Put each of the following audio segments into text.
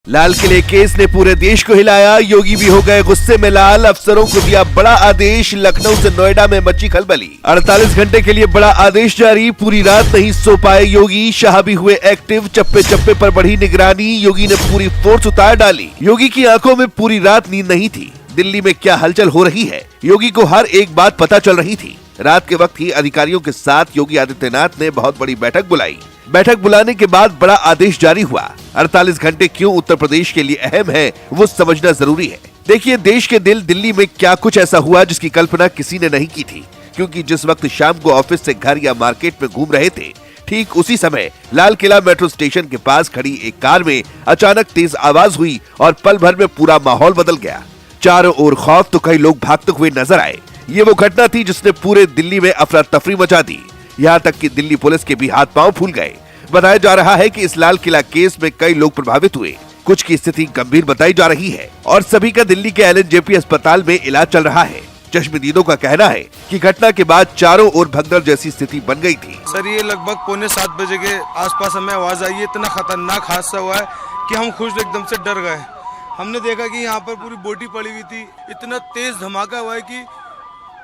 लाल किले केस ने पूरे देश को हिलाया। योगी भी हो गए गुस्से में लाल। अफसरों को दिया बड़ा आदेश। लखनऊ से नोएडा में मची खलबली। 48 घंटे के लिए बड़ा आदेश जारी। पूरी रात नहीं सो पाए योगी। शाह भी हुए एक्टिव। चप्पे चप्पे पर बढ़ी निगरानी। योगी ने पूरी फोर्स उतार डाली। योगी की आंखों में पूरी रात नींद नहीं थी। दिल्ली में क्या हलचल हो रही है, योगी को हर एक बात पता चल रही थी। रात के वक्त ही अधिकारियों के साथ योगी आदित्यनाथ ने बहुत बड़ी बैठक बुलाई। बैठक बुलाने के बाद बड़ा आदेश जारी हुआ। 48 घंटे क्यों उत्तर प्रदेश के लिए अहम है, वो समझना जरूरी है। देखिए, देश के दिल दिल्ली में क्या कुछ ऐसा हुआ जिसकी कल्पना किसी ने नहीं की थी। क्योंकि जिस वक्त शाम को ऑफिस से घर या मार्केट में घूम रहे थे, ठीक उसी समय लाल किला मेट्रो स्टेशन के पास खड़ी एक कार में अचानक तेज आवाज हुई और पल भर में पूरा माहौल बदल गया। चारों ओर खौफ तो कई लोग भागते हुए नजर आए। ये वो घटना थी जिसने पूरे दिल्ली में अफरा तफरी मचा दी। यहाँ तक कि दिल्ली पुलिस के भी हाथ पांव फूल गए। बताया जा रहा है कि इस लाल किला केस में कई लोग प्रभावित हुए। कुछ की स्थिति गंभीर बताई जा रही है और सभी का दिल्ली के LNJP अस्पताल में इलाज चल रहा है। चश्मदीदों का कहना है कि घटना के बाद चारों ओर भगदड़ जैसी स्थिति बन गई थी। सर, ये लगभग 6:45 बजे के आसपास हमें आवाज आई है। इतना खतरनाक हादसा हुआ है कि हम खुद एकदम से डर गए। हमने देखा कि यहाँ पर पूरी बोटी पड़ी हुई थी। इतना तेज धमाका हुआ है कि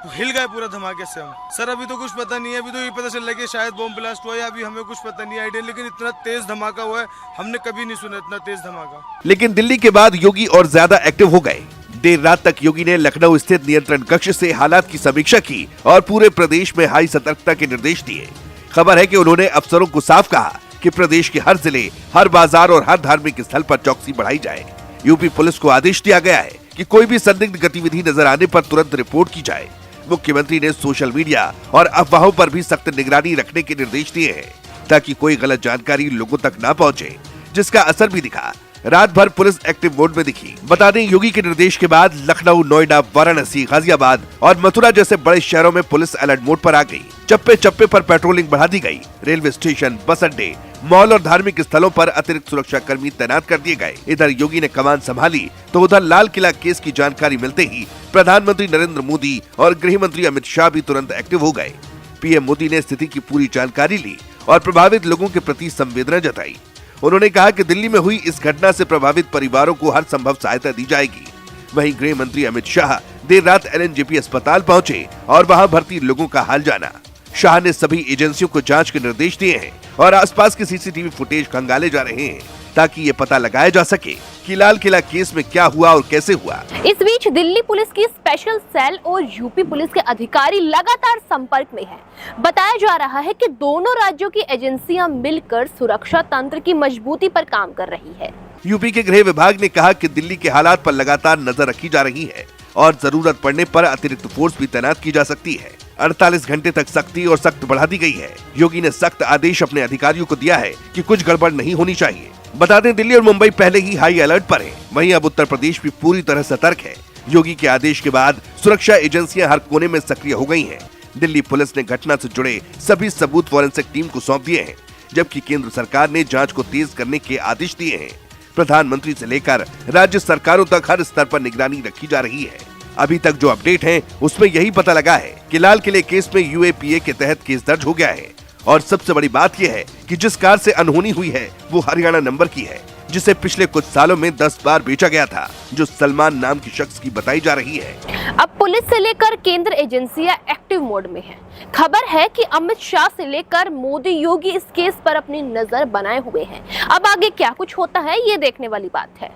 हिल गए पूरा धमाके से हम। सर, अभी तो कुछ पता नहीं है। अभी तो ये पता चल रहा है कि शायद बॉम्ब ब्लास्ट हुआ है। अभी हमें कुछ पता नहीं आइडिया, लेकिन इतना तेज धमाका हुआ है, हमने कभी नहीं सुना इतना तेज धमाका। लेकिन दिल्ली के बाद योगी और ज्यादा एक्टिव हो गए। देर रात तक योगी ने लखनऊ स्थित नियंत्रण कक्ष से हालात की समीक्षा की और पूरे प्रदेश में हाई सतर्कता के निर्देश दिए। खबर है कि उन्होंने अफसरों को साफ कहा कि प्रदेश के हर जिले, हर बाजार और हर धार्मिक स्थल पर चौकसी बढ़ाई जाए। यूपी पुलिस को आदेश दिया गया है कि कोई भी संदिग्ध गतिविधि नजर आने पर तुरंत रिपोर्ट की जाए। मुख्यमंत्री ने सोशल मीडिया और अफवाहों पर भी सख्त निगरानी रखने के निर्देश दिए हैं ताकि कोई गलत जानकारी लोगों तक ना पहुंचे, जिसका असर भी दिखा। रात भर पुलिस एक्टिव मोड में दिखी। बता दें, योगी के निर्देश के बाद लखनऊ, नोएडा, वाराणसी, गाजियाबाद और मथुरा जैसे बड़े शहरों में पुलिस अलर्ट मोड पर आ गई। चप्पे चप्पे पर पेट्रोलिंग बढ़ा दी गई। रेलवे स्टेशन, बस अड्डे, मॉल और धार्मिक स्थलों पर अतिरिक्त सुरक्षा कर्मी तैनात कर दिए गए। इधर योगी ने कमान संभाली तो उधर लाल किला केस की जानकारी मिलते ही प्रधानमंत्री नरेंद्र मोदी और गृह मंत्री अमित शाह भी तुरंत एक्टिव हो गए। पीएम मोदी ने स्थिति की पूरी जानकारी ली और प्रभावित लोगों के प्रति संवेदना जताई। उन्होंने कहा कि दिल्ली में हुई इस घटना से प्रभावित परिवारों को हर संभव सहायता दी जाएगी। वहीं गृह मंत्री अमित शाह देर रात LNJP अस्पताल पहुंचे और वहां भर्ती लोगों का हाल जाना। शाह ने सभी एजेंसियों को जांच के निर्देश दिए हैं और आसपास के CCTV फुटेज खंगाले जा रहे हैं ताकि ये पता लगाया जा सके कि लाल किला केस में क्या हुआ और कैसे हुआ। इस बीच दिल्ली पुलिस की स्पेशल सेल और यूपी पुलिस के अधिकारी लगातार संपर्क में हैं। बताया जा रहा है कि दोनों राज्यों की एजेंसियां मिलकर सुरक्षा तंत्र की मजबूती पर काम कर रही है। यूपी के गृह विभाग ने कहा कि दिल्ली के हालात पर लगातार नजर रखी जा रही है और जरूरत पड़ने पर अतिरिक्त फोर्स भी तैनात की जा सकती है। 48 घंटे तक सख्ती और सख्त बढ़ा दी गई है। योगी ने सख्त आदेश अपने अधिकारियों को दिया है कि कुछ गड़बड़ नहीं होनी चाहिए। बता दें, दिल्ली और मुंबई पहले ही हाई अलर्ट पर है। वहीं अब उत्तर प्रदेश भी पूरी तरह सतर्क है। योगी के आदेश के बाद सुरक्षा एजेंसियां हर कोने में सक्रिय हो गई हैं। दिल्ली पुलिस ने घटना से जुड़े सभी सबूत फॉरेंसिक टीम को सौंप दिए हैं, जबकि केंद्र सरकार ने जांच को तेज करने के आदेश दिए हैं। प्रधानमंत्री से लेकर राज्य सरकारों तक हर स्तर पर निगरानी रखी जा रही है। अभी तक जो अपडेट है उसमें यही पता लगा है कि लाल किले केस में UAPA के तहत केस दर्ज हो गया है और सबसे बड़ी बात यह है कि जिस कार से अनहोनी हुई है वो हरियाणा नंबर की है, जिसे पिछले कुछ सालों में 10 बार बेचा गया था, जो सलमान नाम की शख्स की बताई जा रही है। अब पुलिस से लेकर केंद्र एजेंसियां एक्टिव मोड में हैं। खबर है कि अमित शाह से लेकर मोदी, योगी इस केस पर अपनी नजर बनाए हुए हैं। अब आगे क्या कुछ होता है, ये देखने वाली बात है।